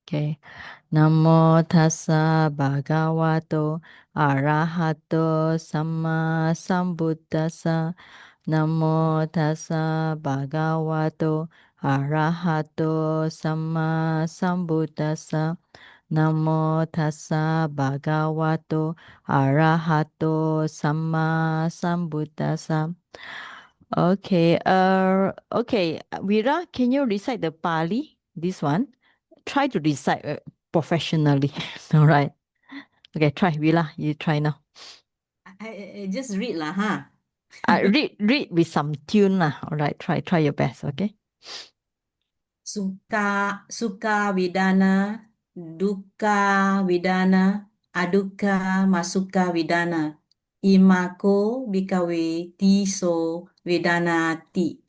Okay. Namo tassa bhagavato arahato samma sambuddhassa. Namo tassa bhagavato arahato samma sambuddhassa. Namo tassa bhagavato arahato samma sambuddhassa. Okay, Vira, can you recite the Pali? This one? Try to recite professionally. All right. Okay, try, Vila. You try now. I just read lah, huh? Read with some tune lah. All right, try your best. Okay. Suka widana, duka widana, aduka masuka widana. Imako bikawe tiso widana ti.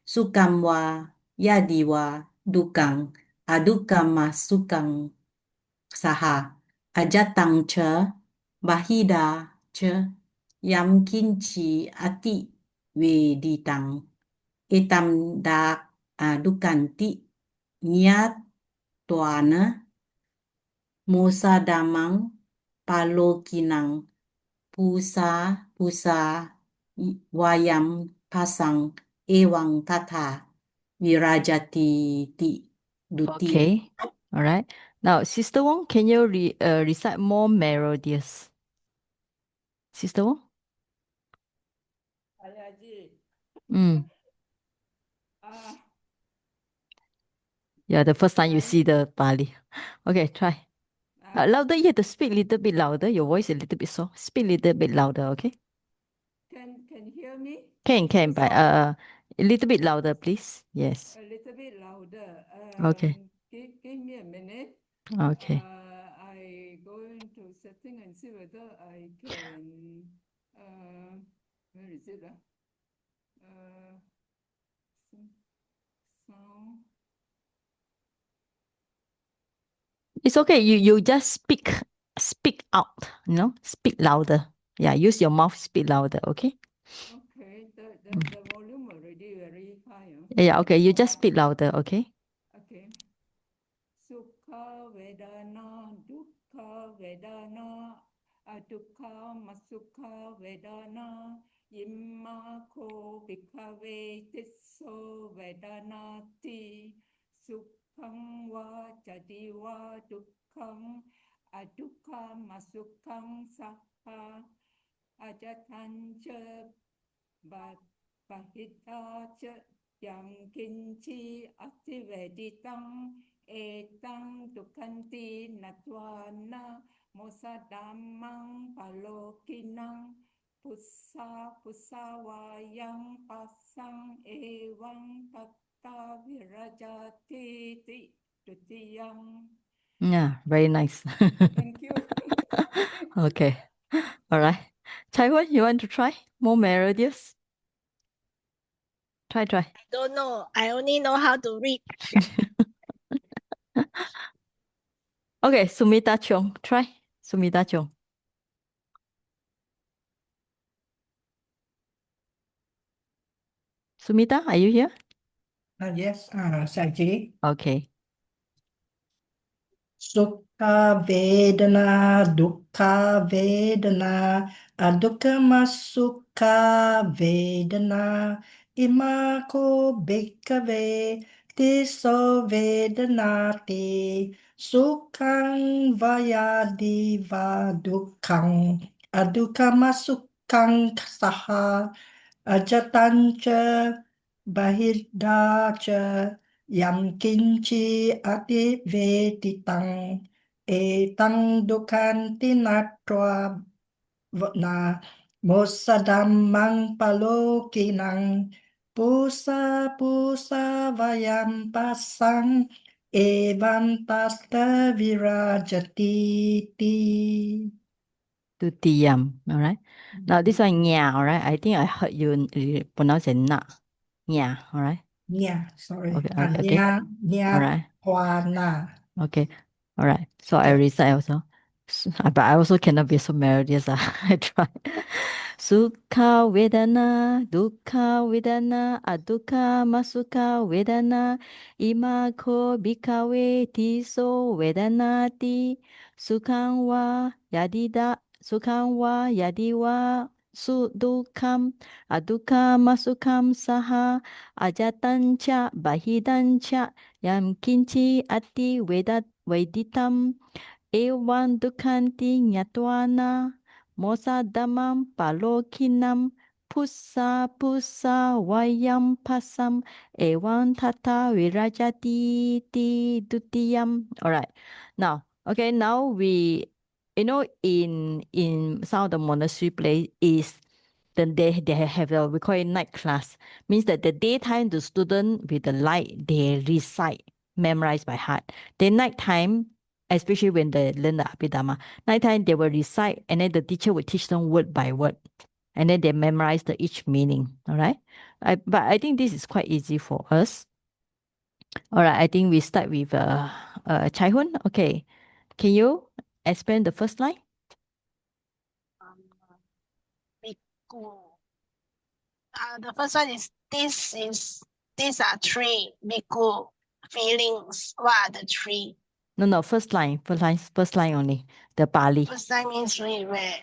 Sukamwa yadiwa dukang, adukang masukang saha. Ajatang cha, bahida cha, yamkinchi ati weditang. Itam dak dukanti niat tuana musa damang palokinang pusa pusa wayam pasang ewang tata virajati ti duti. Okay. All right. Now, Sister Wong, can you recite more melodious? Sister Wong? Mm. Yeah, the first time you see the Pali. Okay, try. Louder, you have to speak a little bit louder. Your voice is a little bit soft. Speak a little bit louder, okay? Can you hear me? Can, but a little bit louder, please. Yes. A little bit louder. Okay. Give me a minute. Okay. I go into setting and see whether I can. Where is it? Sound. It's okay. You just speak out, speak louder. Yeah, use your mouth, speak louder, okay? Okay, the volume already very high. Yeah, okay. You just speak louder, okay? Okay. Sukha vedana, dukkha vedana, adukha masukha vedana, imma ko bhikkhave tisso vedanati, sukhang va jadi va dukkhang, adukha masukhang saha, ajatancha bahita cha yang kinchi ativeditang etang dukanti natwana mosadamang palokinang pusawayang pasang ewang tata virajati ti tutiyang. Yeah, very nice. Thank you. Okay. All right. Taiwan, you want to try more melodious? Try. I don't know. I only know how to read. Okay, Sumita Chong, try. Sumita Chong. Sumita, are you here? Yes, Saji. Okay. Sukha Vedana, Dukkha Vedana, Adukkha Sukha Vedana, Imako Bhikkhave, Tiso Vedanati, Sukhang Vayadiva Dukkhang, Adukkha Sukhang Saha, Ajatancha Bahirdacha Yam kinchi ati veditang etang dukanti natwa na mosadamang palokinang pusa pusa vayam pasang evam tata virajati ti. Tutiyam. All right. Now this one, nya, all right. I think I heard you pronounce it na. Nya, all right. Yeah, sorry. Okay. Okay. All right. Hwana. Okay. All right. So I Okay. recite also. But I also cannot be so melodious. I try. Sukha Vedana, Dukkha Vedana, Adukkha Masukha Vedana, Imako Bhikkhave Tiso Vedanati, Sukhang va Yadiva, Dukkam, Adukkha Masukam Saha, Ajatancha, Bahidancha, Yam Kinchi Ati Veditam, Evan Dukhanti Nyatwana Mosa Damam Palokinam Pusa Vayam Pasam Evan Tata Virajati Ti Dutiyam. Alright. Now we in some of the monastery place is then they have we call it night class. Means that the daytime the student with the light they recite, memorize by heart. The nighttime, especially when they learn the Abhidhamma, nighttime they will recite and then the teacher will teach them word by word. And then they memorize the each meaning. All right. But I think this is quite easy for us. All right. I think we start with Chai Hun. Okay. Can you explain the first line? Um, Bhikkhu. The first one is these are three bhikkhu feelings. What are the three? No, first line only. The Pali. First time means where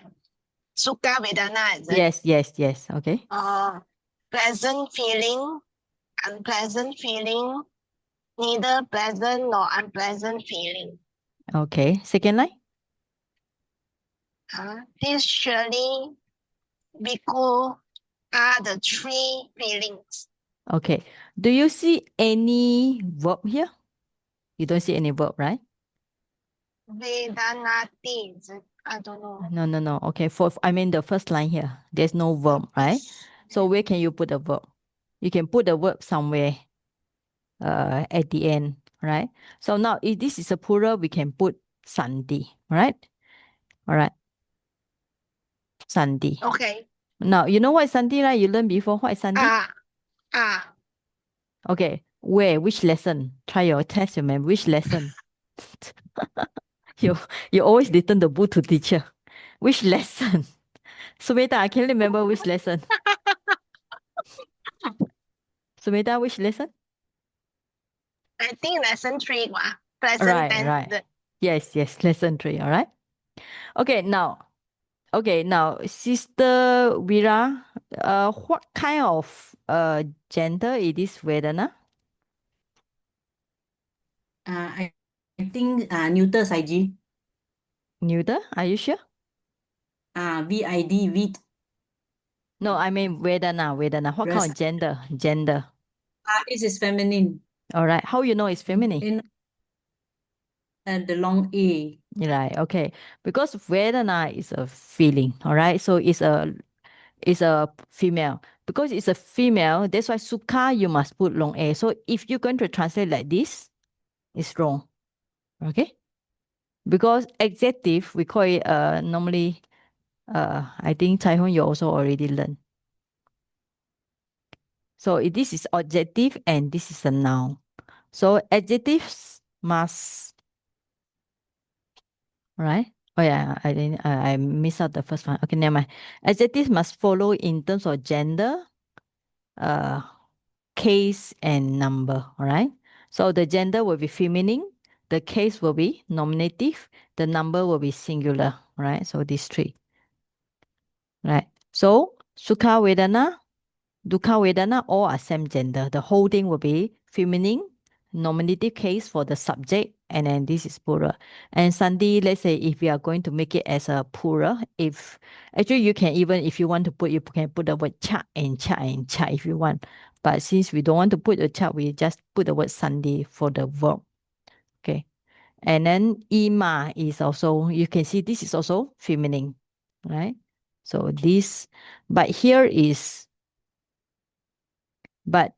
Sukha Vedana, is it? Yes. Okay. Pleasant feeling, unpleasant feeling, neither pleasant nor unpleasant feeling. Okay. Second line? These surely bhikkhu are the three feelings. Okay. Do you see any verb here? You don't see any verb, right? Vedanati, is it? I don't know. No. Okay. I mean the first line here. There's no verb, right? So where can you put the verb? You can put the verb somewhere at the end, right? So now if this is a plural, we can put sandhi, right? All right. Sandhi. Okay. Now you know what is sandhi, right? You learned before. What is sandhi? Okay. Where? Which lesson? Try your test, remember. Which lesson? you always return the book to teacher. Which lesson? Sumita, I can't remember which lesson. Sumita, which lesson? I think lesson 3, present tense. Right. Yes, lesson 3, all right? Okay, now, Sister Vera, what kind of gender it is Vedana? I think neuter Saiji. Neuter, are you sure? VID, vid. No, I mean Vedana. What kind of gender? This is feminine. All right, how you know it's feminine? In the long A. Right, okay. Because Vedana is a feeling, all right? So it's a female. Because it's a female, that's why Sukha you must put long A. So if you're going to translate like this, it's wrong. Okay? Because adjective, we call it normally I think Chai Hong you also already learned. So this is adjective and this is a noun. So adjectives must, right? Oh yeah, I missed out the first one. Okay, never mind. Adjectives must follow in terms of gender, case and number. All right. So the gender will be feminine, the case will be nominative, the number will be singular. Right. So these three. Right. So Sukha Vedana, Dukkha Vedana, all are same gender. The whole thing will be feminine, nominative case for the subject, and then this is plural. And Sandhi, let's say if we are going to make it as a plural, if actually you can even if you want to put you can put the word cha and cha if you want. But since we don't want to put the cha, we just put the word Sandhi for the verb. Okay. And then ima is also you can see this is also feminine, right? So this, but here is, but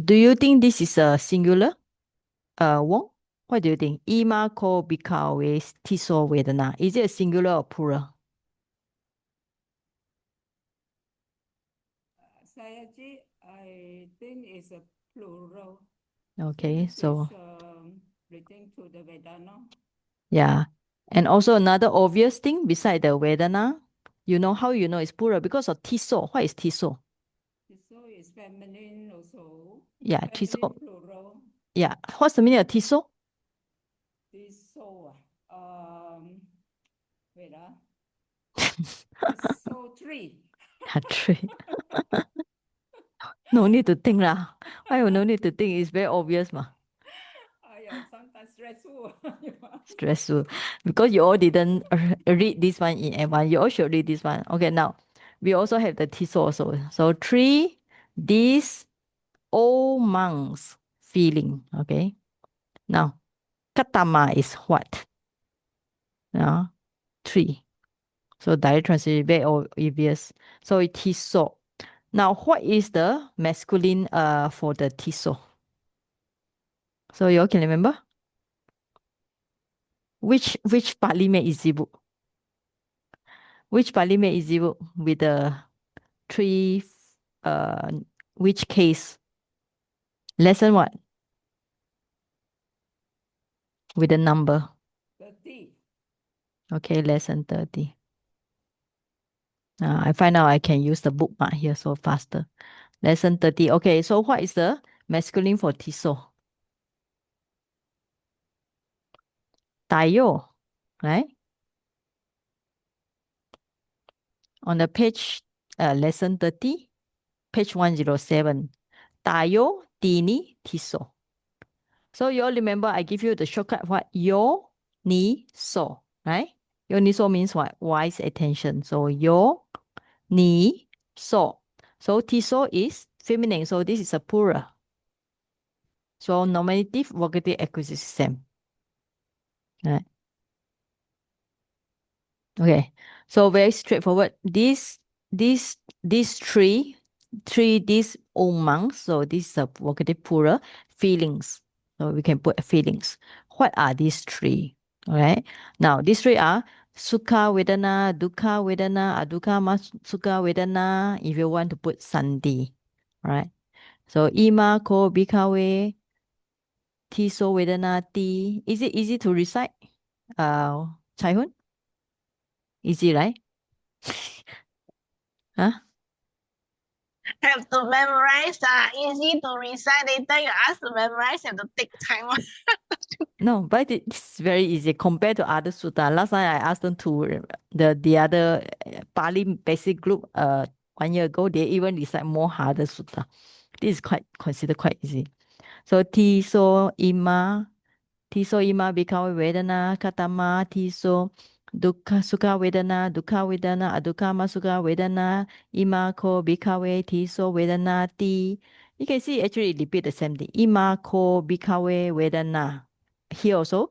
do you think this is a singular? Wong, what do you think? Ima ko bikawe tiso vedana. Is it a singular or plural? Sayaji, I think it's a plural. Okay, This so is relating to the Vedana. yeah. And also another obvious thing beside the Vedana, You know how you know it's plural? Because of tiso. What is tiso? Tiso is feminine also. Yeah, Feminine tiso. plural. Yeah. What's the meaning of tiso? Tiso. Wait. Tiso 3. Three. No need to think lah. Why you no need to think? It's very obvious ma. Yeah, sometimes stressful. Stressful. Because you all didn't read this one in advance. You all should read this one. Okay, now we also have the tiso also. So 3, these old monks feeling. Okay. Now, katama is what? Now, 3. So direct translation very obvious. So it is so. Now, what is the masculine for the tiso? So you all can remember? Which Pali made easy book? Which Pali made easy book with the 3 which case? Lesson what? With the number. 30. Okay, lesson 30. I find out I can use the bookmark here so faster. Lesson 30. Okay, so what is the masculine for tiso? Tayo, right? On the page, lesson 30, page 107. Tayo, tini, tiso. So you all remember I give you the shortcut what? Yo, ni, so, right? Yo, ni, so means what? Wise attention. So yo, ni, so. So tiso is feminine. So this is a plural. So nominative, vocative, accusative, same. Right? Okay. So very straightforward. These three, these old monks. So this is a vocative plural. Feelings. So we can put feelings. What are these 3? All right. Now these 3 are sukha vedana, dukkha vedana, adukkha sukha vedana. If you want to put sandhi, all right. So ima ko bhikkhave tiso vedana ti. Is it easy to recite? Chai Hun? Easy, right? Huh? Have to memorize. Easy to recite. Later you ask to memorize, have to take time. No, but it's very easy compared to other sutta. Last time I asked them to the other Pali basic group 1 year ago, they even recite more harder sutta. This is considered quite easy. So tiso ima bhikkhave vedana katama tiso dukkha sukha vedana adukkha sukha vedana ima ko bhikkhave tiso vedana ti. You can see actually it repeat the same thing. Ima ko bhikkhave vedana. Here also,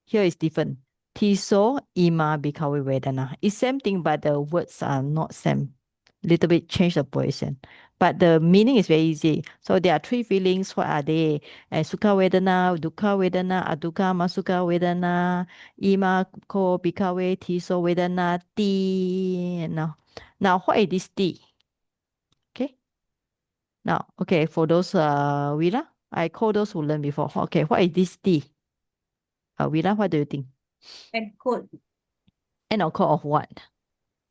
here is different. Tiso ima bhikkhave vedana. It's same thing, but the words are not same. Little bit change the position. But the meaning is very easy. So there are 3 feelings. What are they? Sukha vedana, dukkha vedana, adukkha sukha vedana, ima ko bhikkhave tiso vedana ti. Now what is this ti? Okay. Now, okay, for those Vila, I call those who learned before. Okay, what is this ti? Vila, what do you think? End quote End of code of what?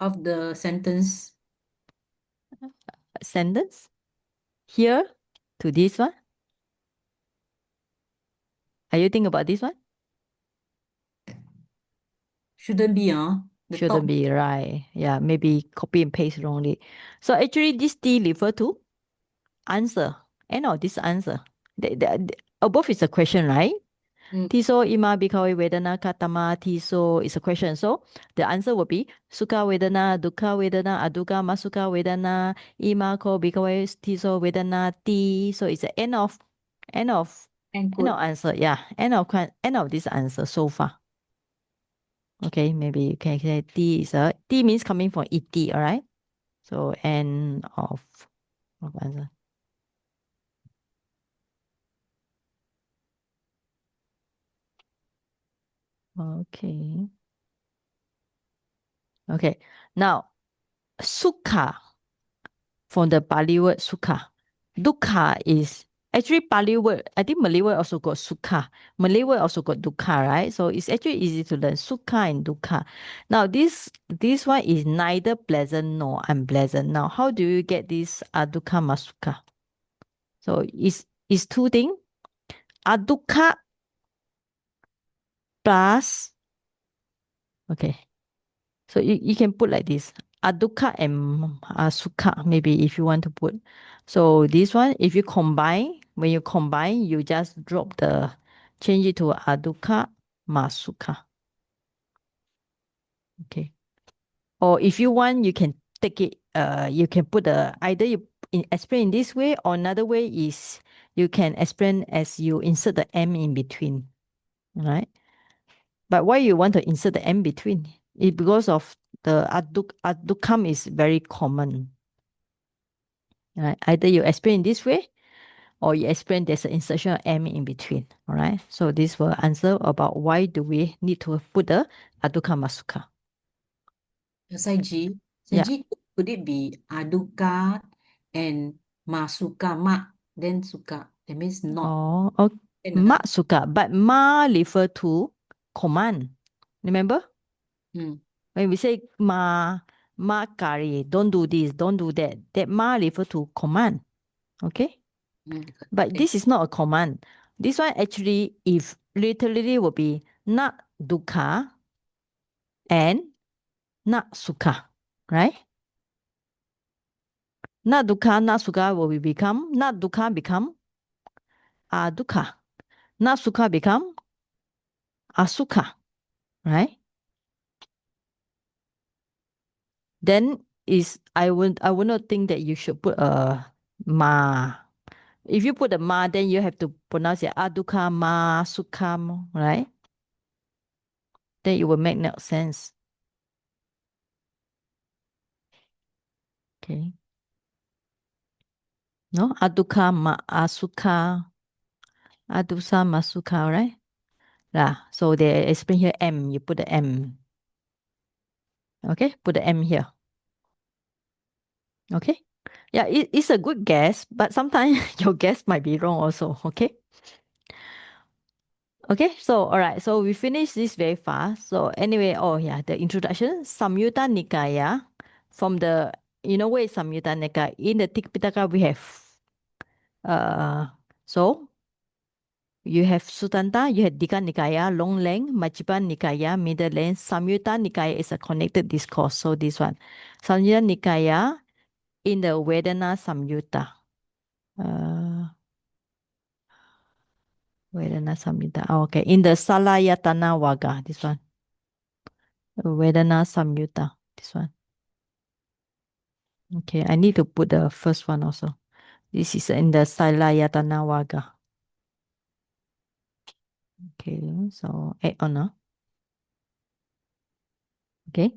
of the sentence. Sentence? Here to this one? Are you thinking about this one? Shouldn't be, the Shouldn't top. be right. Yeah, maybe copy and paste wrongly. So actually this T refer to answer. End of this answer. Above is a question, right? Mm. Tiso ima bhikkhave vedana katama tiso is a question. So the answer will be sukha vedana, dukkha vedana, adukkha sukha vedana, ima ko bhikkhave tiso vedana ti. So it's the end of End quote. answer. Yeah, end of this answer so far. Okay, maybe you can say T means coming from ET, all right? So end of answer. Okay. Okay. Now, sukha from the Pali word sukha. Dukkha is Actually, Pali word, I think Malay word also got sukha. Malay word also got dukkha, right? So it's actually easy to learn sukha and dukkha. Now this one is neither pleasant nor unpleasant. Now how do you get this adukkha masukha? So it's two things. Adukkha plus, okay. So you can put like this. Adukkha and sukha, maybe if you want to put. So this one, if you combine, when you combine, you just drop the, change it to adukkha masukha. Okay. Or if you want, you can take it, you can put the, either you explain in this way, or another way is you can explain as you insert the M in between, right? But why you want to insert the M between? It's because of the adukkam is very common. Right? Either you explain this way, or you explain there's an insertion of M in between. All right. So this will answer about why do we need to put the adukkha masuka. Saiji, Yeah. could it be adukkha and masuka ma, then suka? That means not. Oh, okay. Can, Matsuka, but ma refer to command. Remember? When we say ma kari, don't do this, don't do that. That ma refer to command. Okay? But this is not a command. This one actually, if literally will be not dukkha and not sukha, right? Not dukkha, not sukha will become, not dukkha become dukkha. Not sukha become asukha, right? Then I would not think that you should put a ma. If you put a ma, then you have to pronounce it adukkha ma sukham, right? Then it will make no sense. Okay. No, adukkha ma asukha, adusa masuka, right? Yeah. So they explain here M. You put the M. Okay, put the M here. Okay. Yeah, it's a good guess, but sometimes your guess might be wrong also. Okay. Okay, so all right, so we finished this very fast. So anyway, oh yeah, the introduction, Samyutta Nikaya, from the, you know where is Samyutta Nikaya? In the Tipitaka we have, so you have Sutanta, you have Dika Nikaya, long length, Majjhima Nikaya, middle length. Samyutta Nikaya is a connected discourse. So this one, Samyutta Nikaya in the Vedana Samyutta. Vedana Samyutta. Oh, okay, in the Salayatana Vaga, this one. Vedana Samyutta, this one. Okay, I need to put the first one also. This is in the Salayatana Vaga. Okay, so add on. Okay.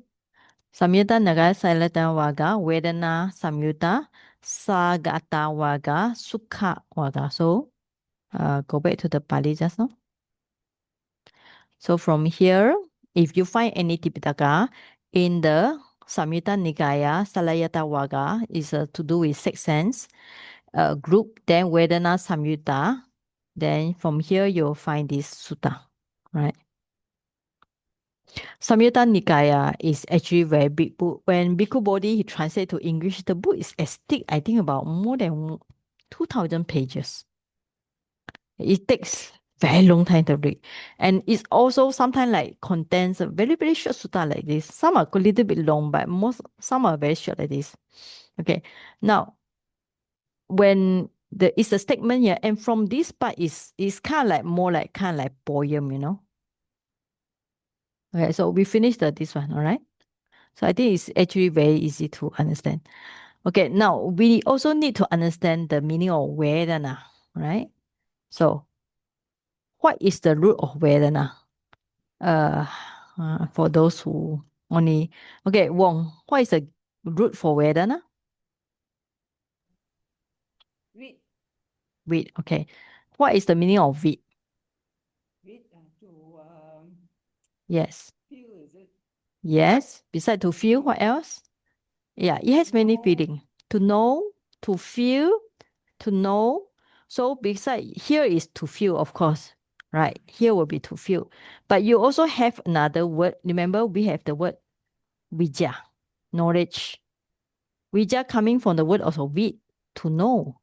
Samyutta Naga Salayatana Vaga, Vedana Samyutta, Sagata Vaga, Sukha Vaga. So go back to the Pali just now. So from here, if you find any Tipitaka in the Samyutta Nikaya, Salayata Vaga is to do with sixth sense group, then Vedana Samyutta, then from here you'll find this sutta, right? Samyutta Nikaya is actually very big book. When Bhikkhu Bodhi he translate to English, the book is as thick, I think about more than 2,000 pages. It takes very long time to read. And it's also sometimes like contains a very, very short sutta like this. Some are a little bit long, but some are very short like this. Okay. Now, when it's a statement here, and from this part is kind of like more like kind of like poem, you know. Okay, so we finished this one, all right? So I think it's actually very easy to understand. Okay, now we also need to understand the meaning of Vedana, right? So what is the root of Vedana? For those who only, okay, Wong, what is the root for Vedana? Read, Vid, okay. What is the meaning of vid? read to Yes. feel, is it? Yes. Besides to feel, what else? Yeah, it has many Know. feelings. To know, to feel, to know, So beside here is to feel, of course, right? Here will be to feel. But you also have another word. Remember, we have the word vijja, knowledge. Vijja coming from the word also vid, to know.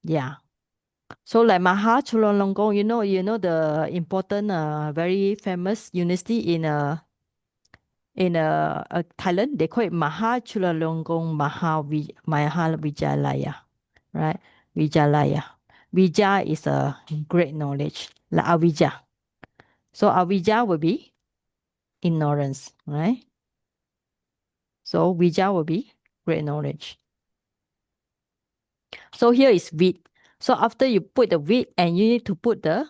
Yeah. So like Maha Chulalongkorn, you know the important, very famous university in Thailand. They call it Maha Chulalongkorn Mahavidyalaya, right? Vidyalaya. Vidya is a great knowledge, like avidya. So avidya will be ignorance, right? So vidya will be great knowledge. So here is vid. So after you put the vid, and you need to put the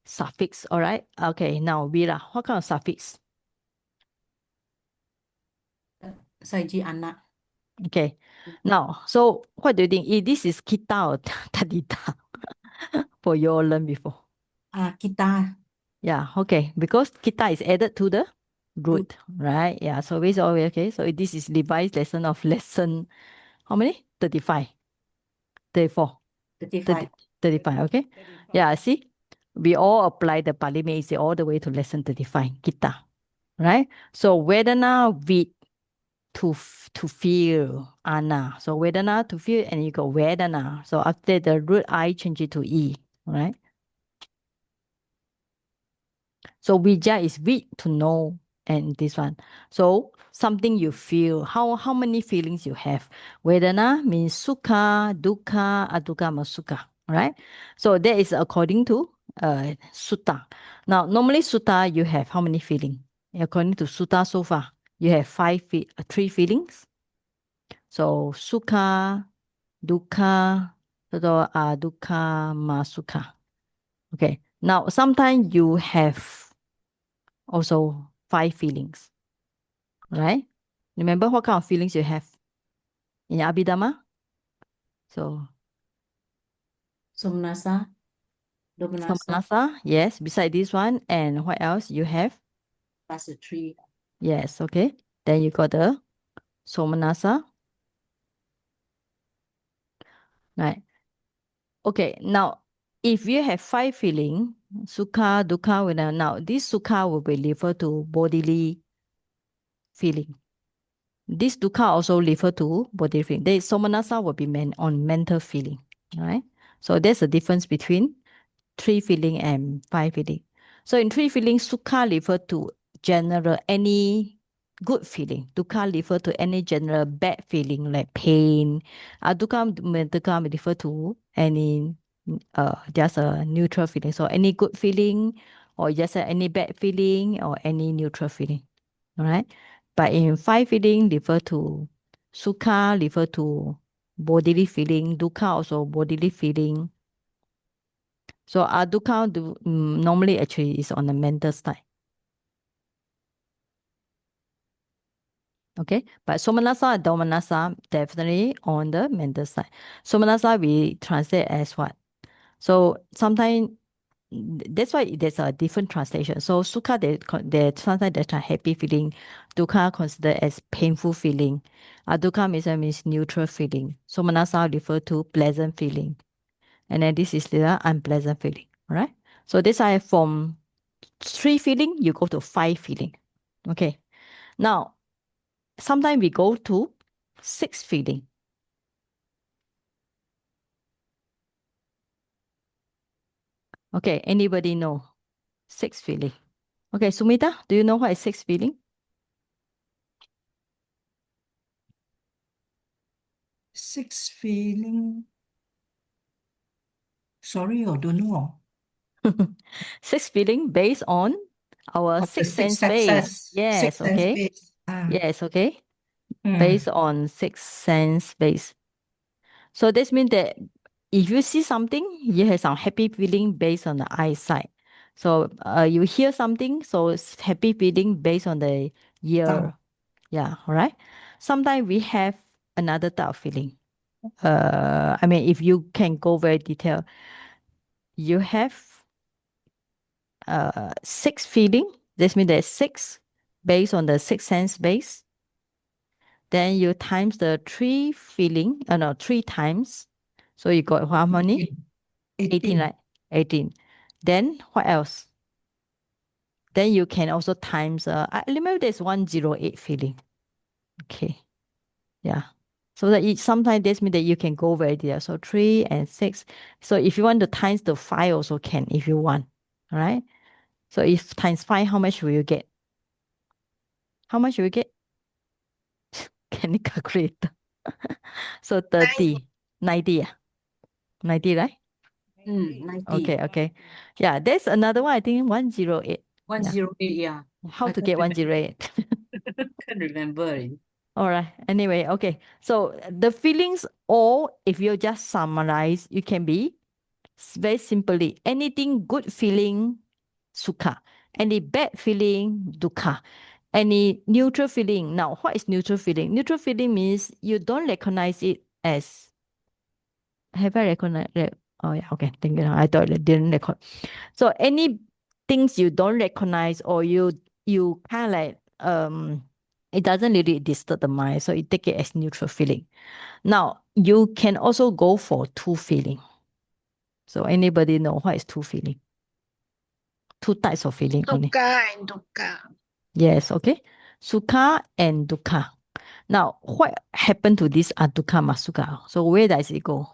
suffix, all right? Okay, now vira. What kind of suffix? Saiji anak. Okay. Now, so what do you think? This is kita or tadita for you all learn before? Kita. Yeah, okay. Because kita is added to the root, right? Yeah, so it's always okay. So this is revised lesson of lesson, how many? 35. 34. 35. 35, okay? 35. Yeah, see? We all apply the Pali Meisi all the way to lesson 35, kita, right? So Vedana vid to feel, ana. So Vedana to feel, and you go Vedana. So after the root I, change it to E, right? So Vijja is vid, to know, and this one. So something you feel, how many feelings you have. Vedana means sukha, dukkha, adukkha, sukha, right? So that is according to Sutta. Now, normally Sutta, you have how many feelings? According to Sutta so far, you have three feelings. So sukha, dukkha, adukkha, sukha. Okay. Now, sometimes you have also 5 feelings, right? Remember what kind of feelings you have in your Abhidhamma? So, Somnasa. Domanasa. Samanasa, yes, beside this one. And what else you have? Plus the 3. Yes, okay. Then you got the Somanasa. Right. Okay, now, if you have 5 feelings, Sukha, Dukkha, Vedana, now this Sukha will be referred to bodily feeling. This dukkha also refer to body feeling. The somanasa will be on mental feeling, right? So there's a difference between 3 feeling and 5 feeling. So in 3 feelings, sukha refer to general, any good feeling. Dukkha refer to any general bad feeling like pain. Dukkha refer to any just a neutral feeling. So any good feeling, or just any bad feeling, or any neutral feeling. All right. But in 5 feeling refer to sukha, refer to bodily feeling, dukkha also bodily feeling. So dukkha normally actually is on the mental side. Okay, but somanasa and domanasa definitely on the mental side. Somanasa we translate as what? So sometimes that's why there's a different translation. So sukha, they sometimes there's a happy feeling. Dukkha considered as painful feeling. Dukkha means neutral feeling. So manasa refer to pleasant feeling. And then this is the unpleasant feeling. Right? So this I from 3 feeling, you go to 5 feeling. Okay. Now, sometimes we go to 6 feeling. Okay, anybody know 6 feeling? Okay, Sumita, do you know what is 6 feeling? 6 feeling. Sorry, I don't know. 6 feeling based on our Of the 6 six sense base. senses. Yes, Six sense okay. base. Yes, okay. Mm. Based on 6 sense base. So this means that if you see something, you have some happy feeling based on the eyesight. So you hear something, so it's happy feeling based on the ear. Sound. Yeah, all right. Sometimes we have another type of feeling. I mean, if you can go very detailed, you have 6 feeling. This means there's 6 based on the 6 sense base. Then you times the 3 feeling, 3 times. So you got how many? 18, 18. right? 18. Then what else? Then you can also times, I remember there's 108 feeling. Okay. Yeah. So that sometimes this means that you can go very there. So 3 and 6. So if you want to times the 5 also can if you want. All right. So if times 5, how much will you get? How much will you get? Can you calculate? So 30, 90, 90, right? 90. Okay. Yeah, there's another one, I think 108. 108, yeah. How I to can't get remember. 108? Can't remember already. All right. Anyway, okay. So the feelings, or if you just summarize, you can be very simply anything good feeling, sukha. Any bad feeling, dukkha. Any neutral feeling. Now, what is neutral feeling? Neutral feeling means you don't recognize it as. Have I recognized it? Oh yeah, okay. Thank you. I thought it didn't record. So any things you don't recognize or you kind of like it doesn't really disturb the mind, so you take it as neutral feeling. Now you can also go for two feeling. So anybody know what is two feeling? Two types of feeling only. Sukha and dukkha. Yes, okay. Sukha and dukkha. Now, what happened to this dukkha masuka? So where does it go?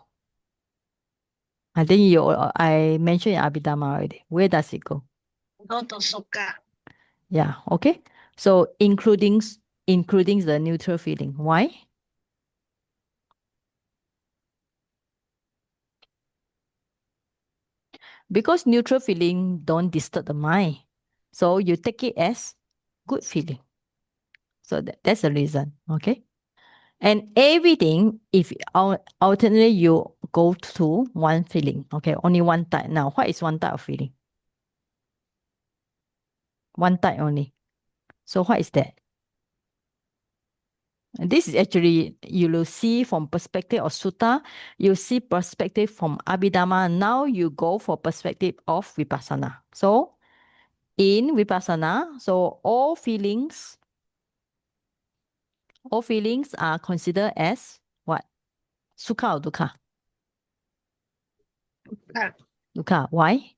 I think I mentioned in Abhidhamma already. Where does it go? Go to sukha. Yeah, okay. So including the neutral feeling. Why? Because neutral feeling don't disturb the mind. So you take it as good feeling. So that's the reason. Okay. And everything, if alternately you go to one feeling. Okay, only one type. Now, what is one type of feeling? One type only. So what is that? And this is actually, you will see from perspective of Sutta, you see perspective from Abhidhamma. Now you go for perspective of Vipassana. So in Vipassana, so all feelings are considered as what? Sukha or dukkha? Dukkha. Dukkha. Why?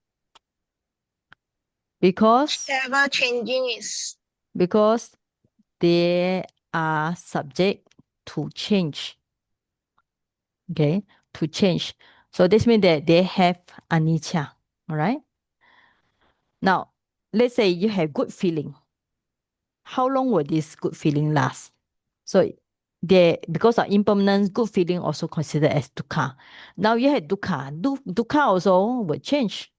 Because Ever changing is they are subject to change. Okay, to change. So this means that they have anicca. All right. Now, let's say you have good feeling. How long will this good feeling last? So because of impermanence, good feeling also considered as dukkha. Now you have dukkha. Dukkha also will change.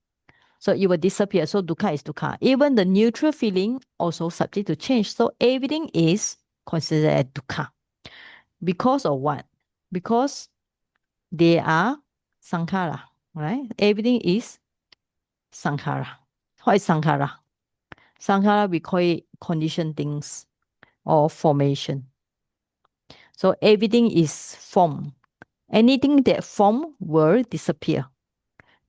So it will disappear. So dukkha is dukkha. Even the neutral feeling also subject to change. So everything is considered as dukkha. Because of what? Because they are sankhara, right? Everything is sankhara. What is sankhara? Sankhara, we call it conditioned things or formation. So everything is form. Anything that form will disappear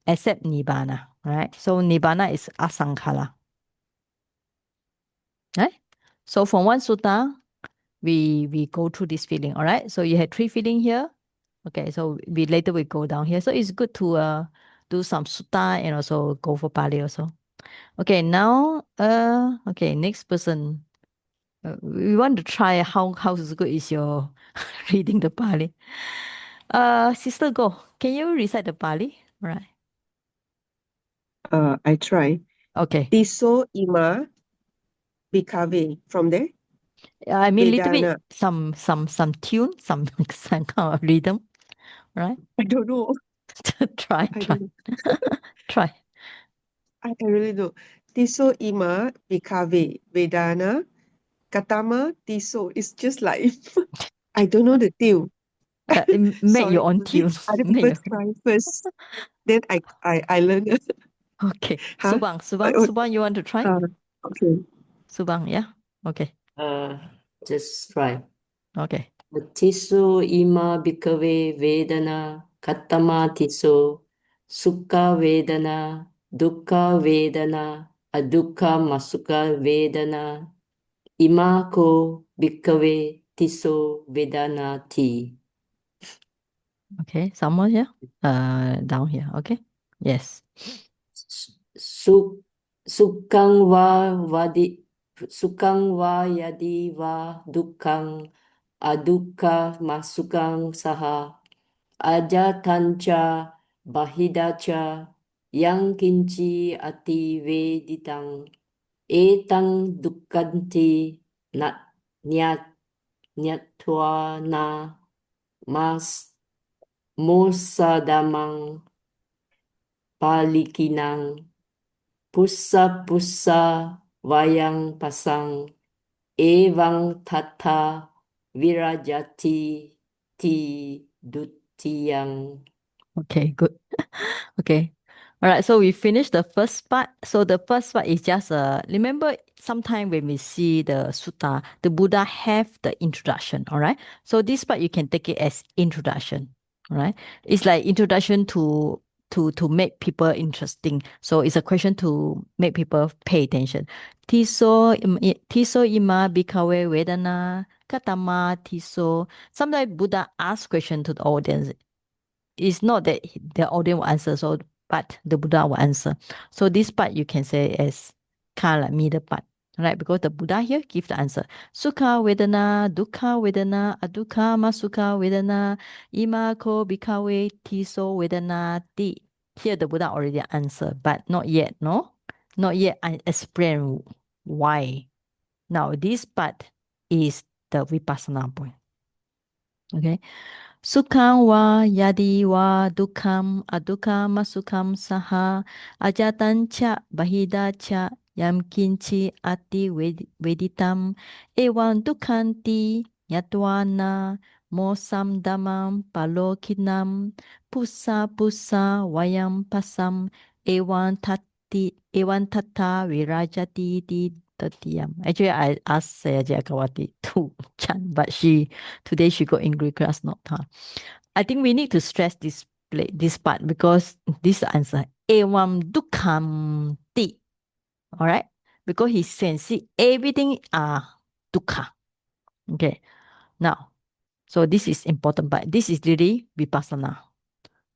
except nibbana, right? So nibbana is asankhara. Right? So from one sutta, we go through this feeling, all right? So you had three feeling here. Okay, so later we go down here. So it's good to do some sutta and also go for Pali also. Okay, now okay, next person. We want to try how good is your reading the Pali. Sister Go, can you recite the Pali? Right. I try. Okay. Tiso ima bikave. From there, I mean little bit Vedana. some tune, some kind of rhythm, right? I don't know. try. I don't know. Try. I really don't. Tiso ima bikave. Vedana. Katama tiso. It's just like I don't know the tune. Make your Sorry. own Maybe tune. other Make people your- try first. Then I learn. Okay. Huh? Subang, you want to try? Okay. Subang, yeah? Okay. Just try. Okay. Tiso ima bhikkhave vedana katama tiso sukha vedana dukkha vedana adukha masuka vedana imako bhikkhave tiso vedana ti. Okay, someone here? Down here. Okay. Yes. Su sukang wa yadi wa dukang aduka masukang saha ajatancha bahidacha yang kinci ati veditang etang dukkanti nyatwa na mas musadamang palikinang pusa wayang pasang evang tata virajati ti dutiyang. Okay, good. Okay. All right, so we finished the first part. So the first part is just remember sometime when we see the sutta, the Buddha have the introduction, all right? So this part you can take it as introduction, all right? It's like introduction to make people interesting. So it's a question to make people pay attention. Tiso ima bhikkhave vedana katama tiso. Sometimes Buddha asks question to the audience. It's not that the audience will answer, so but the Buddha will answer. So this part you can say as kind of like middle part, right? Because the Buddha here give the answer. Sukha vedana, dukkha vedana, adukha masukha vedana, ima ko bhikkhave tiso vedana ti. Here the Buddha already answered, but not yet, no? Not yet I explain why. Now this part is the vipassana point. Okay. Sukham wa yadi wa dukham adukam sukham saha ajatan cha bahida cha yam kinchi ati veditam ewan dukhanti yatwana mosam damam palokinam pusa vayam pasam ewan tata virajati di tatiyam. Actually, I asked Sayajya Kawati to chant, but today she got English class, not her. I think we need to stress this part because this answer. Evam dukkam ti. Alright? Because he says, see, everything are dukkha. Okay. Now, so this is important, but this is really vipassana.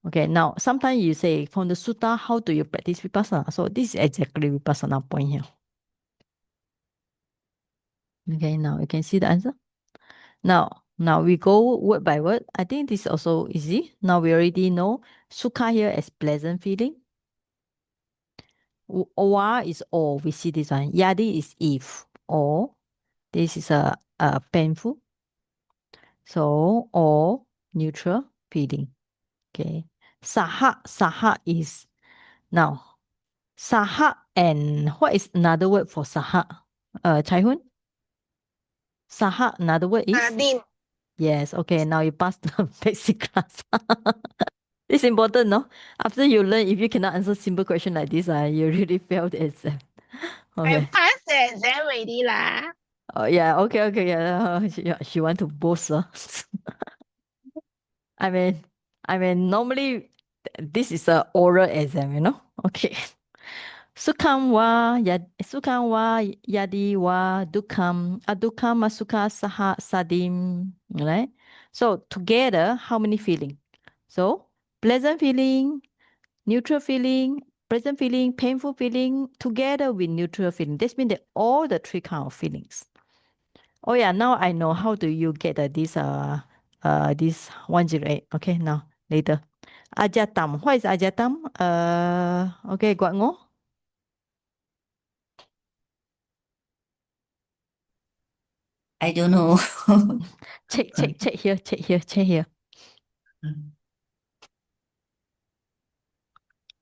Okay, now sometimes you say from the sutta, how do you practice vipassana? So this is exactly vipassana point here. Okay, now you can see the answer. Now we go word by word. I think this is also easy. Now we already know sukha here as pleasant feeling. Wa is all. We see this one. Yadi is if. Or this is a painful. So or neutral feeling. Okay. Saha is now. Saha and what is another word for saha? Chai Hun? Saha, another word is? Din. Yes, okay, now you passed the basic class. It's important, no? After you learn, if you cannot answer simple question like this, you really failed the exam. I Okay. passed the exam already lah. Oh, yeah, okay, yeah. She want to boast. I mean, normally this is a oral exam, you know? Okay. Sukham wa yadi wa dukham adukam masuka saha sadim. Right? So together, how many feeling? So pleasant feeling, neutral feeling, pleasant feeling, painful feeling, together with neutral feeling. This means that all the three kind of feelings. Oh yeah, now I know how do you get this 108. Okay, now later. Ajatam. What is ajatam? Okay, Guat Ngo. I don't know. Check here.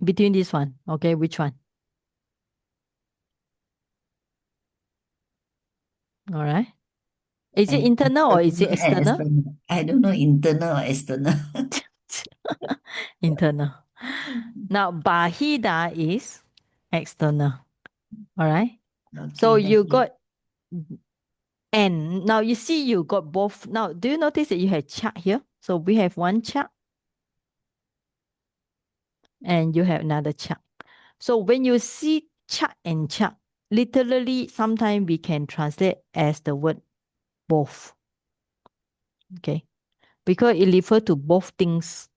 Between this one, okay, which one? All right. Is it internal or is it external? I don't know internal or external. Internal. Now, bahida is external. All right. So Okay, you that's it. got N. Now you see you got both. Now, do you notice that you have chart here? So we have one chart and you have another chart. So when you see chart and chart, literally sometimes we can translate as the word both. Okay. because it refers to both things.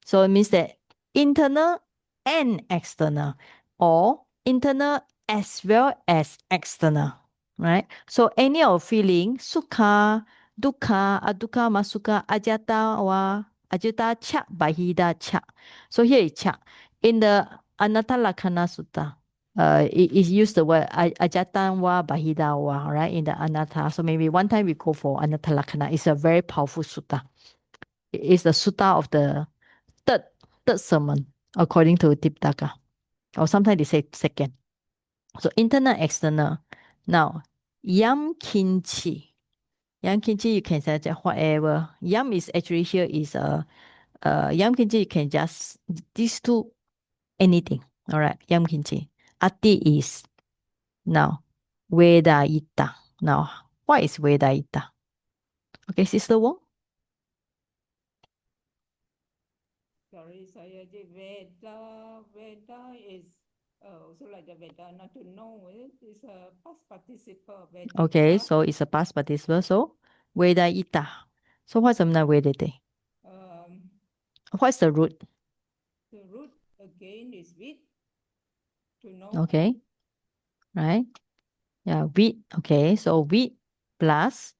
So it means that internal and external, or internal as well as external, right? So any of feeling, sukha, dukkha, adukkha, masukkha, ajata wa ajata cha, bahida cha. So here is cha. In the Anatta Lakkhana Sutta, it used the word ajata wa bahida wa, right? In the Anatta. So maybe one time we go for Anatta Lakkhana. It's a very powerful sutta. It is the sutta of the third sermon, according to Tiptaka. Or sometimes they say second. So internal, external. Now, yam kinchi. Yam kimchi, you can say whatever. Yam is actually here is yam kimchi, you can just these two anything. All right, yam kimchi. Ati is now Vedaita. Now, what is Vedaita? Okay, Sister Wong. Sorry, saya je Veda. Veda is also like the Vedana to know. It's a past participle. Vedita. Okay, so it's a past participle. So Vedaita. So what's the meaning of Vedite? What's the root? The root again is vid. To know. Okay, right? Yeah, vid. Okay, so vid plus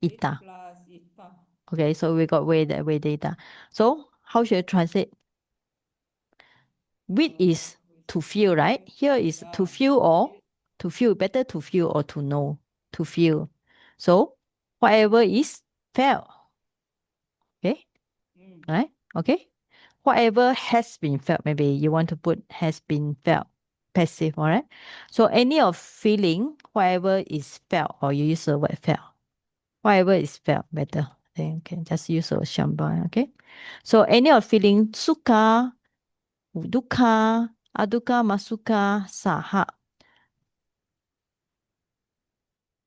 Vid ita. plus ita. Okay, so we got Vedita. So how should I translate? Vid is to feel, right? Here is to feel or to feel. Better to feel or to know. To feel. So whatever is felt. Okay, right? Okay. Whatever has been felt, maybe you want to put has been felt, passive, all right? So any of feeling, whatever is felt, or you use the word felt. Whatever is felt, better. Then you can just use a shamba, okay? So any of feeling, sukha, dukkha, adukkha, masukkha, saha.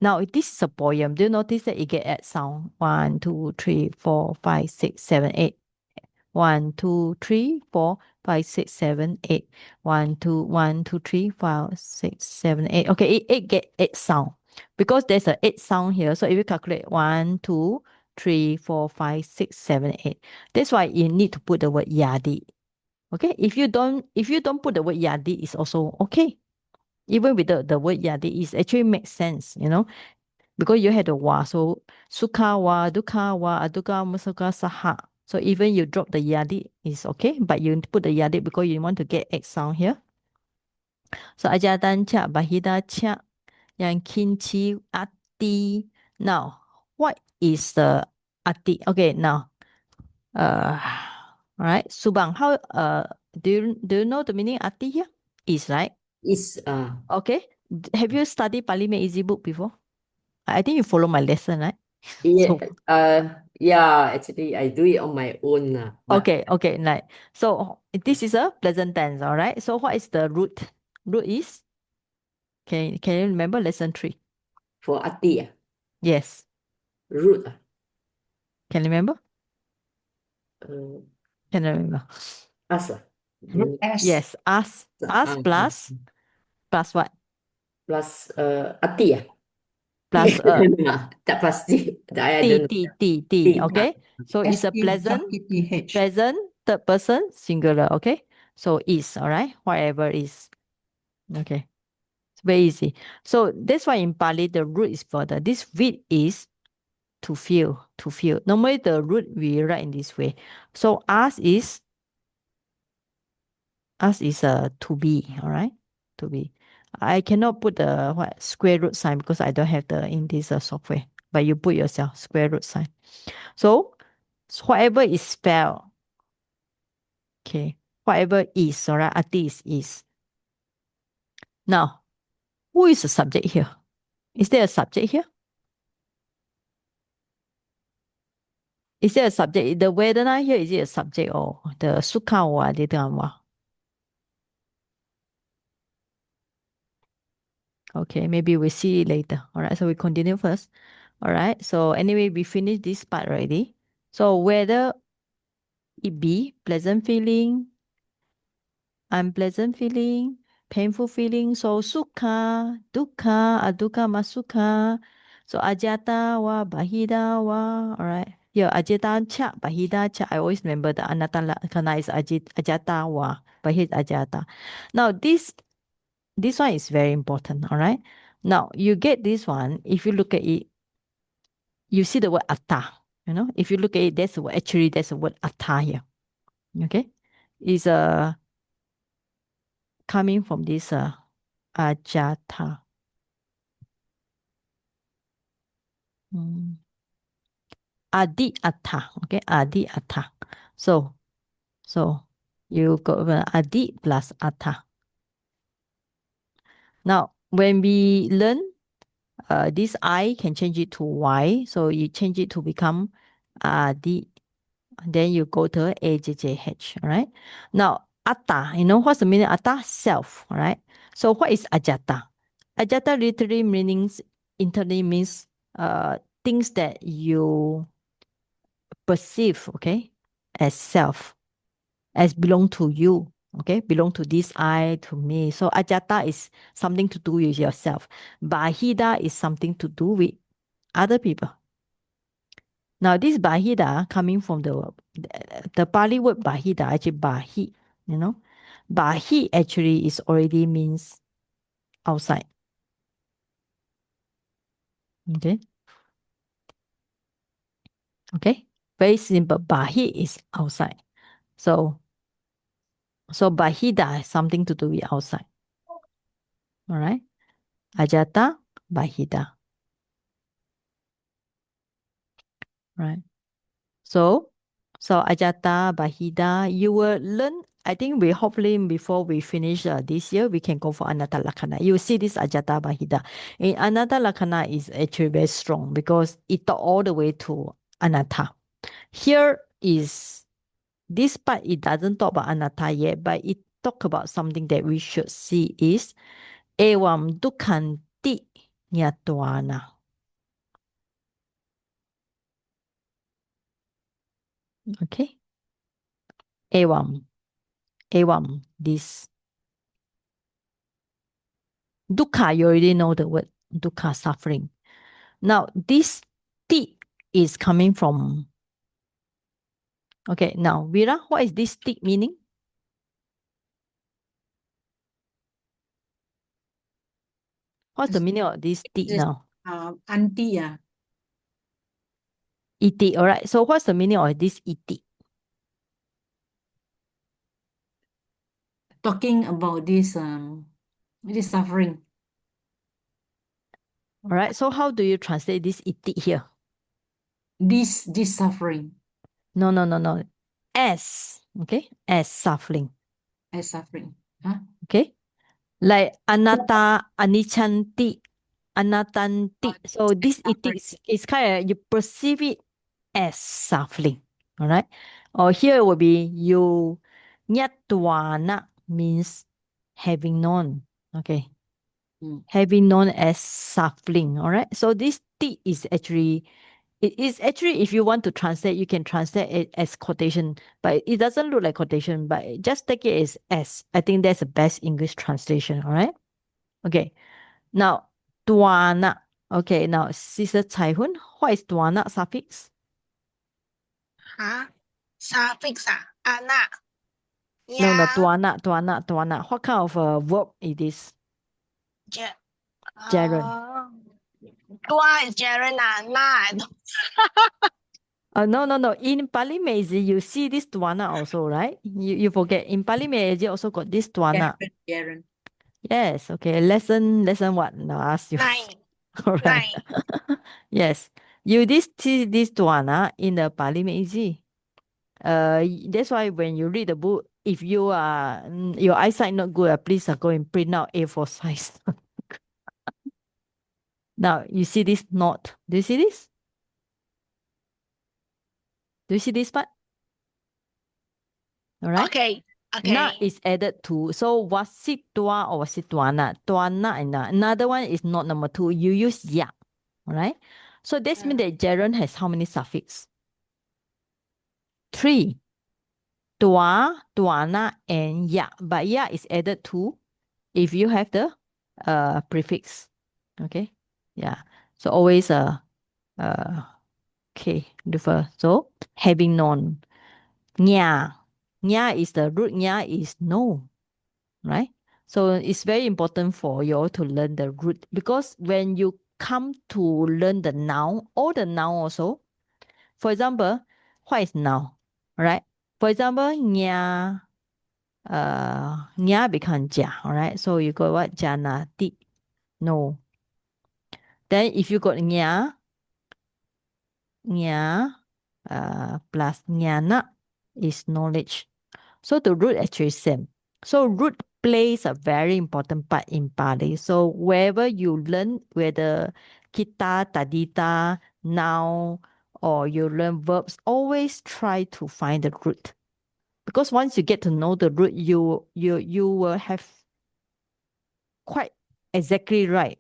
Now, this is a poem. Do you notice that it get at sound? 1, 2, 3, 4, 5, 6, 7, 8. 1, 2, 3, 4, 5, 6, 7, 8. 1, 2, 1, 2, 3, 4, 6, 7, 8. Okay, it get 8 sound. Because there's a 8 sound here. So if you calculate 1, 2, 3, 4, 5, 6, 7, 8. That's why you need to put the word yadi. Okay, if you don't put the word yadi, it's also okay. Even with the word yadi, it actually makes sense, you know, because you had the wa. So sukha wa, dukkha wa, adukkha, masukkha, saha. So even you drop the yadi is okay, but you put the yadi because you want to get X sound here. So ajadan cha, bahida cha, yang kinchi ati. Now, what is the ati? Okay, now, right, Subang, how do you know the meaning ati here? Is, right? Is Okay. Have you studied Pali Made Easy book before? I think you follow my lesson, right? yeah, So yeah, actually I do it on my own. But okay, right. So this is a present tense, all right? So what is the root? Root is, can you remember lesson 3? for ati, Yes. root, Can you remember? uh, Can you remember? us, Root S. Yes. Us plus what? plus ati, Plus tak pasti. I T, don't know. T. Okay. So it's a STTH. present third person singular. Okay. So is, all right? Whatever is. Okay. It's very easy. So that's why in Pali, the root is further. This vid is to feel. Normally the root we write in this way. So us is to be, all right? To be. I cannot put the square root sign because I don't have the in this software. But you put yourself square root sign. So whatever is spelled, okay, whatever is, all right, ati is. Now, who is the subject here? Is there a subject here? Is there a subject? The Vedana here, is it a subject or the Sukha or Aditama? Okay, maybe we'll see it later. All right, so we continue first. All right, so anyway, we finished this part already. So whether it be pleasant feeling, unpleasant feeling, painful feeling, so sukha, dukkha, adukkha, masukha, so ajata wa, bahida wa, all right. Here, ajata cha, bahida cha. I always remember the anatta lakkhana is ajata wa, but here's ajata. Now, this one is very important, all right? Now, you get this one, if you look at it, you see the word atta, you know? If you look at it, there's the word atta here, okay? Is coming from this ajata. Adi atta, okay? Adi atta. So you got adi plus atta. Now, when we learn this I can change it to Y. So you change it to become D. Then you go to AJJH. All right. Now, Atta, you know what's the meaning of Atta? Self. All right. So what is Ajata? Ajata literally internally means things that you perceive, okay, as self, as belong to you. Okay, belong to this I, to me. So ajata is something to do with yourself. Bahida is something to do with other people. Now, this bahida coming from the Pali word bahida, actually bahi, you know. Bahi actually is already means outside. Okay. Okay. Very simple. Bahi is outside. So bahida has something to do with outside. All right. Ajata, bahida. Right. So ajata, bahida, you will learn. I think we hopefully before we finish this year, we can go for anatta lakkhana. You will see this ajata, bahida. In anatta lakkhana is actually very strong because it talk all the way to anatta. Here is this part. It doesn't talk about anatta yet, but it talk about something that we should see is evam dukhanti nyatwana. Okay. Evam, this. Dukkha, you already know the word dukkha, suffering. Now, this ti is coming from. Okay, now, Vira, what is this ti meaning? What's the meaning of this ti This now? auntie, Iti, all right. So, what's the meaning of this iti? talking about this suffering. All right. So, how do you translate this iti here? This suffering. No. As, okay, as suffering. As suffering. Huh? Okay, like anatta, anichanti, anatanti. So this Suffering. is kind of you perceive it as suffering. All right. Or here will be you nyatwana means having known. Okay. Having known as suffering. All right. So this ti is actually it is actually, if you want to translate, you can translate it as quotation, but it doesn't look like quotation, but just take it as S. I think that's the best English translation, all right? Okay. Now, tuana. Okay, now, Sister Chai Hun, what is tuana suffix? Hả? Suffix à? Ana. No, Yeah. tuana. What kind of verb it is? Gerund. Tua is gerund à? Na. No. In Pali Meiji, you see this tuana also, right? You forget. In Pali Meiji also got this tuana. Jaren. Yes, okay. Lesson what? Now I ask you. Nine. All right. Yes. You this one in the Pali Meiji. That's why when you read the book, if you are your eyesight not good, please go and print out A4 size. Now you see this knot. Do you see this? Do you see this part? All right. Okay. Na Okay. is added to. So wasit tua or wasit tuana. Tuana and another one is not number 2. You use ya. All right. So this means that gerund has how many suffix? 3. Tua, tuana, and ya. But ya is added to if you have the prefix. Okay. Yeah. So always Okay, refer. So having known. Nya. Nya is the root. Nya is no. Right? So it's very important for you all to learn the root, because when you come to learn the noun, all the noun also, for example, what is noun? Right? For example, nya, nya become ja. All right. So you got what? Jana, ti, no. Then if you got nya, plus nyana is knowledge. So the root actually same. So root plays a very important part in Pali. So wherever you learn, whether kita, tadita, noun, or you learn verbs, always try to find the root. Because once you get to know the root, you will have quite exactly right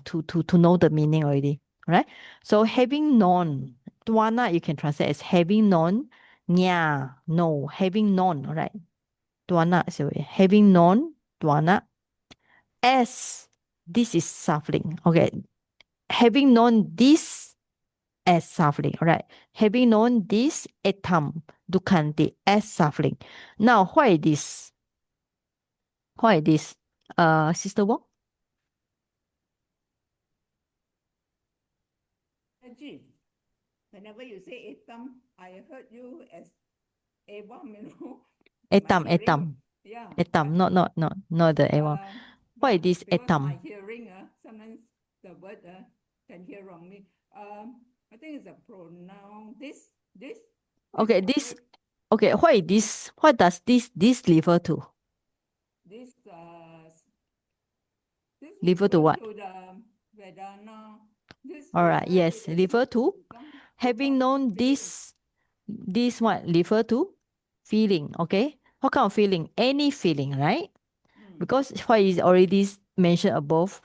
to know the meaning already. Right? So having known, tuana you can translate as having known, nya, no, having known, right? Tuana, sorry, having known, tuana, as this is suffering. Okay, having known this as suffering, right? Having known this etam, dukhanti, as suffering. Now, why this? Why this? Sister Wong? Ajit, whenever you say etam, I heard you as evam, Etam, my etam, hearing. Yeah. etam, but, not the evam. Why yeah, this because my etam? hearing, sometimes the word can hear wrongly. I think it's a pronoun. This Okay, this, word, okay, why this? What does this refer to? this Refer to what? to the Vedana. This All right, refer yes, to refer to having known feeling. this what refer to feeling. Okay, what kind of feeling? Any feeling, right? Because what is already mentioned above,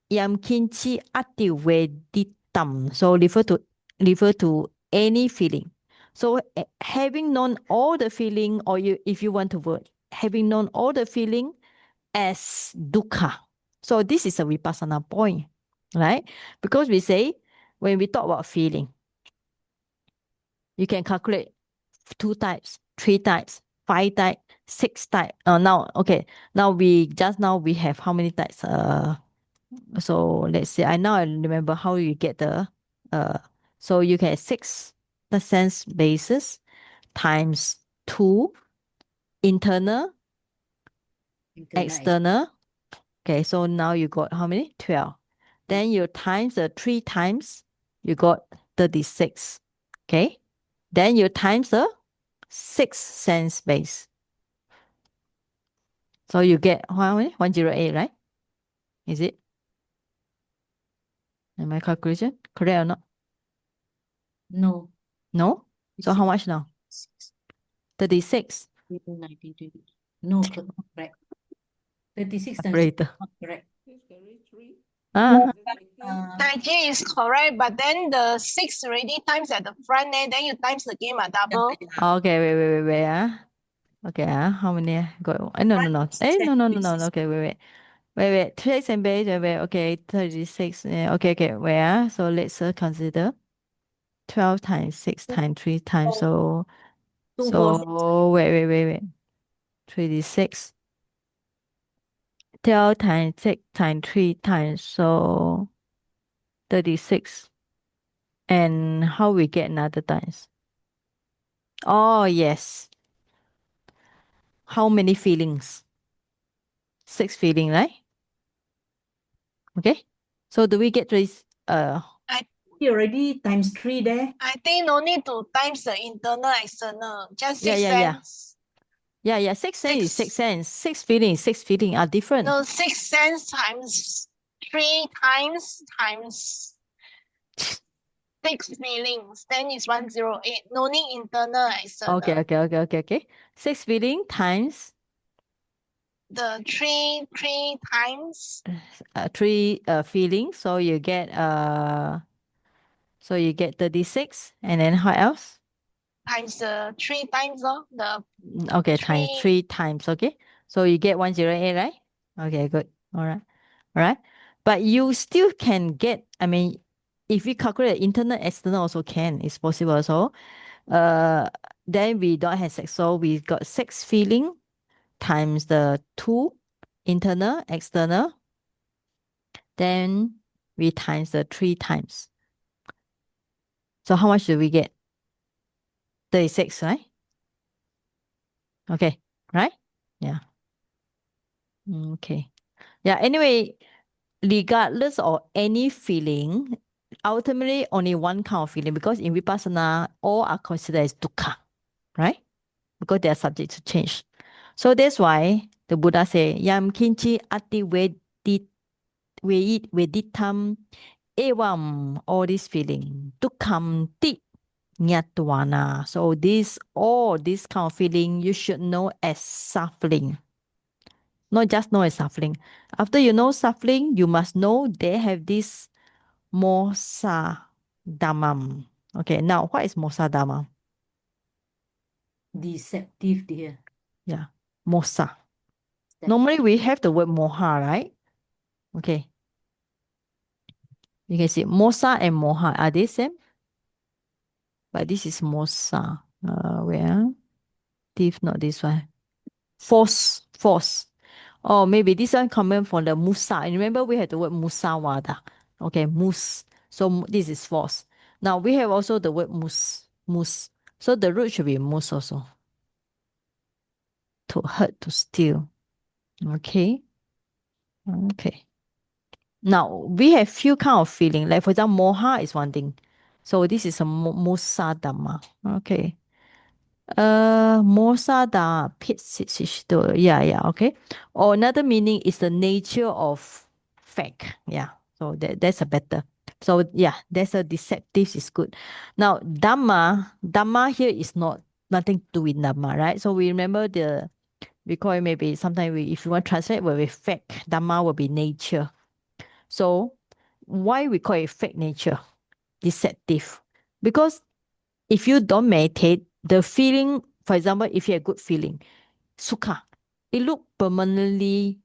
yam kinchi ati veditam. So refer to any feeling. So having known all the feeling, or you if you want to word, having known all the feeling as dukkha. So this is a vipassana point, right? Because we say when we talk about feeling, you can calculate 2 types, 3 types, 5 types, 6 types. Now, okay. Now we have how many types? So let's say I now I remember how you get the so you can have 6 the sense basis times 2 internal, external. Okay, so now you got how many? 12. Then you times the 3 times, you got 36. Okay. Then you times the 6 sense base. So you get how many? 108, right? Is it? Am my calculation correct or not? No. No? So how much now? 36. 19, 20. No, correct. 36 times Operator. not correct. Ah, Taiji is correct, but then the 6 already times at the front end, then you times again double. okay, wait. Okay, how many? Got no. No. Okay, wait. 36 and base, wait. Okay, 36. Okay, wait. So let's consider 12 times 6 times 3 times. So, wait. 36. 12 times 6 times 3 times. So, 36. And how we get another times? Oh, yes. How many feelings? 6 feeling, right? Okay. So do we get this? You already times 3 there. I think no need to times the internal, external. Just 6 Yeah. cents. Yeah. 6 cents is 6 cents. 6 feeling are different. No, 6 cents times 3 times 6 feelings. Then it's 108. No need internal, external. Okay. 6 feeling times The 3 times 3 feeling. So you get 36. And then how else? times the 3 times the Okay, times 3 times. Okay. So you get 108, right? Okay, good. All right. But you still can get, I mean, if we calculate internal, external also can. It's possible also. Then we don't have sex. So we got sex feeling times the 2 internal, external. Then we times the 3 times. So how much do we get? 36, right? Okay, right? Yeah. Okay. Yeah, anyway, regardless of any feeling, ultimately only one kind of feeling, because in Vipassana, all are considered as dukkha, right? Because they are subject to change. So that's why the Buddha say, Yam kinchi ati veditam evam, all this feeling, dukkham ti nyatwana. So all this kind of feeling, you should know as suffering. Not just know as suffering. After you know suffering, you must know they have this mosa dhammam. Okay, now what is mosa dhammam? Deceptive dear. Yeah, mosa. Normally we have the word moha, right? Okay. You can see mosa and moha, are they same? But this is mosa. Where? Thief, not this one. Force. Oh, maybe this one coming from the musa. And remember we had the word musawada. Okay, mus. So this is force. Now we have also the word mus. So the root should be mus also. To hurt, to steal. Okay. Okay. Now we have few kind of feeling. Like for example, moha is one thing. So this is a musa dhamma. Okay. Mosada pitsishito. Yeah, okay. Or another meaning is the nature of fact. Yeah. So that's a better. So yeah, that's a deceptive is good. Now Dhamma here is nothing to do with Dhamma, right? So we remember we call it maybe sometimes if you want to translate will be fact, Dhamma will be nature. So why we call it fake nature? Deceptive. Because if you don't meditate, the feeling, for example, if you have good feeling, sukha, it look permanently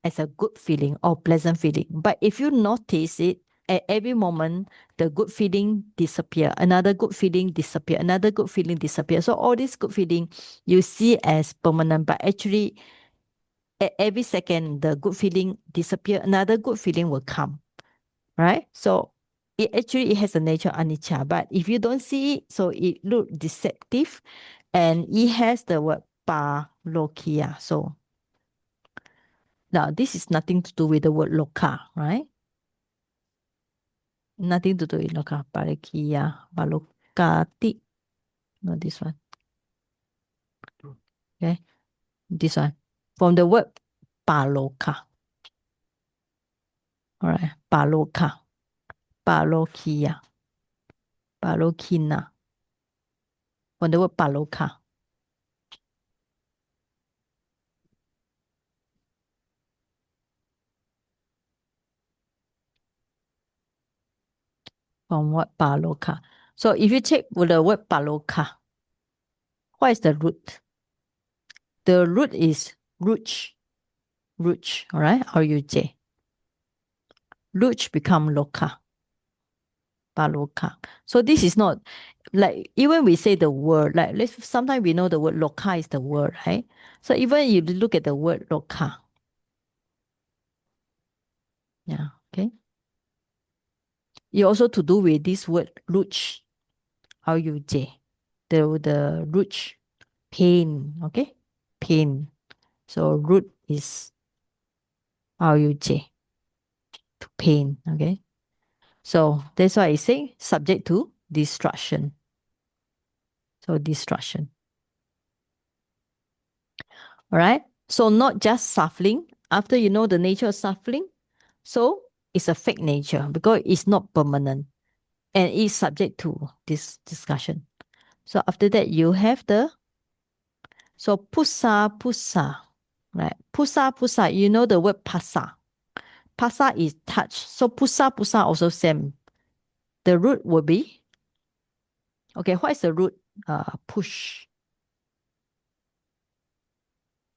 as a good feeling or pleasant feeling. But if you notice it, at every moment, the good feeling disappear, another good feeling disappear, another good feeling disappear. So all this good feeling you see as permanent, but actually at every second, the good feeling disappear, another good feeling will come, right? So it has a nature anicca, but if you don't see it, so it look deceptive, and it has the word pa lokia. So now this is nothing to do with the word loka, right? Nothing to do with loka. Parikiya, palokati. No, this one. Okay, this one from the word paloka. All right, paloka, palokiya, palokina. From the word paloka. From what paloka. So if you check with the word paloka, what is the root? The root is ruch. Ruch, all right? R-U-J. Ruch become loka. Paloka. So this is not like even we say the word, like sometimes we know the word loka is the word, right? So even you look at the word loka. Yeah, okay. You also to do with this word ruch. R-U-J. The ruch. Pain, okay? Pain. So root is R-U-J. To pain, okay? So that's why I say subject to destruction. So destruction. All right. So not just suffering. After you know the nature of suffering, so it's a fake nature because it's not permanent and it's subject to this discussion. So after that, you have so pusa, right? Pusa, you know the word pasa. Pasa is touch. So pusa also same. The root will be, okay, what is the root? Push.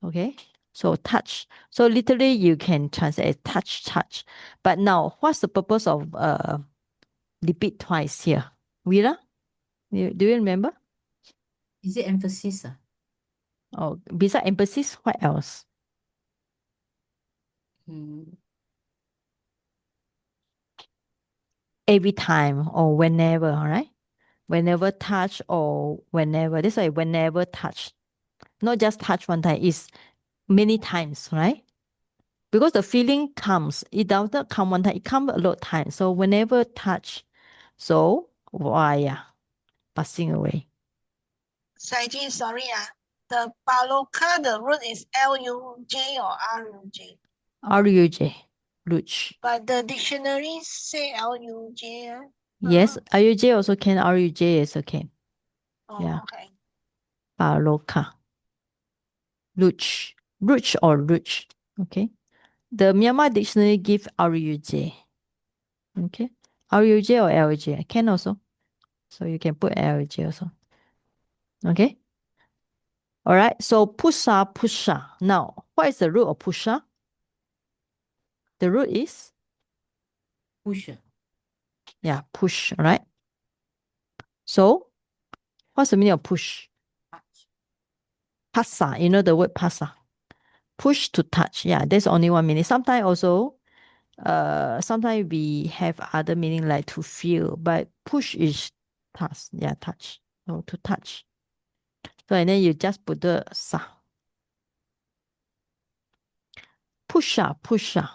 Okay, so touch. So literally you can translate as touch. But now, what's the purpose of repeat twice here. Vira, do you remember? Is it emphasis? Oh, besides emphasis, what else? Every time or whenever, all right? Whenever touch or whenever. That's why whenever touch. Not just touch one time, it's many times, right? Because the feeling comes, it does not come one time, it comes a lot of times. So whenever touch, so via passing away. Saiji, sorry, the Paloka, the root is L-U-J or R-U-J? RUJ, Luch. But the dictionary say L-U-J. Yes, RUJ also can, RUJ is okay. Oh, Yeah. okay. Paloka. Luch. Luch or Luch. Okay. The Myanmar dictionary give RUJ. Okay. RUJ or LJ. Can also. So you can put LJ also. Okay. All right. So pusha, pusha. Now, what is the root of pusha? The root is? Push. Yeah, push, right? So, what's the meaning of push? Pasa, you know the word pasa. Push to touch. Yeah, there's only one meaning. Sometimes also, sometimes we have other meaning like to feel, but push is touch. Yeah, touch. So to touch. So and then you just put the sa. Pusha, pusha.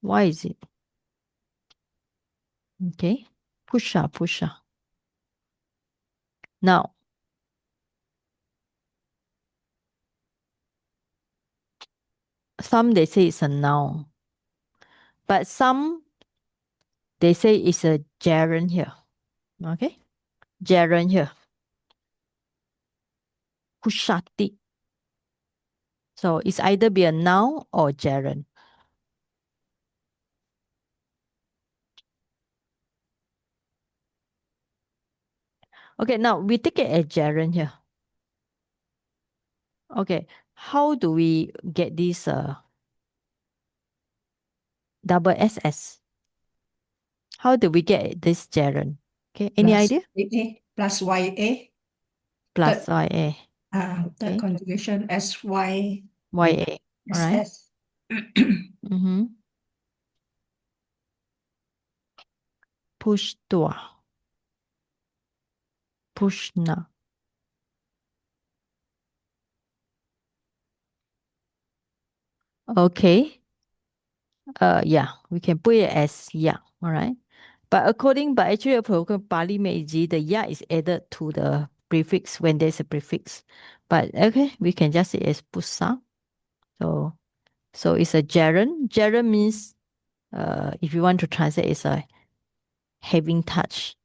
Why is it? Okay. Pusha, pusha. Now, some they say it's a noun, but some they say it's a gerund here. Okay? Gerund here. Pushati. So it's either be a noun or gerund. Okay, now we take it as gerund here. Okay, how do we get this double SS? How do we get this gerund? Okay, any Plus idea? AA plus YA. Plus Third, IA. third Okay. conjugation SY. YA. All right. SS. Mm-hmm. Push tua. Push na. Okay. Yeah, we can put it as yeah. All right. But actually, according Pali Meiji, the ya is added to the prefix when there's a prefix. But okay, we can just say as pusa. So it's a gerund. Gerund means, if you want to translate, it's a having touch.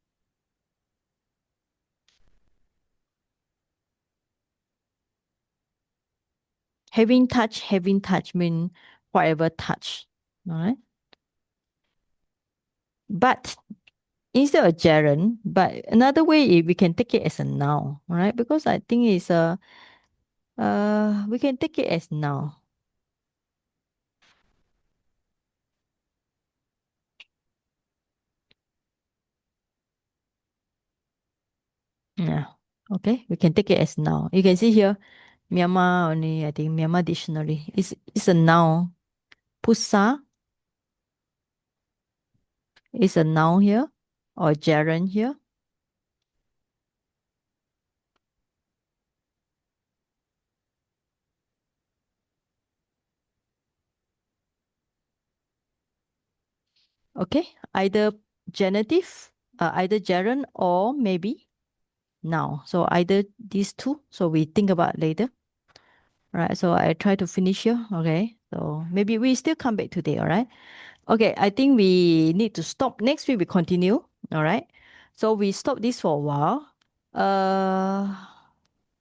Having touch mean whatever touch. All right. But instead of gerund, but another way we can take it as a noun, all right? Because I think it's we can take it as noun. Yeah. Okay, we can take it as noun. You can see here, Myanmar only, I think Myanmar dictionary. It's a noun. Pusa is a noun here or gerund here. Okay, either genitive, either gerund or maybe noun. So either these two. So we think about later. Right. So I try to finish here. Okay. So maybe we still come back today. All right. Okay. I think we need to stop. Next week we continue. All right. So we stop this for a while.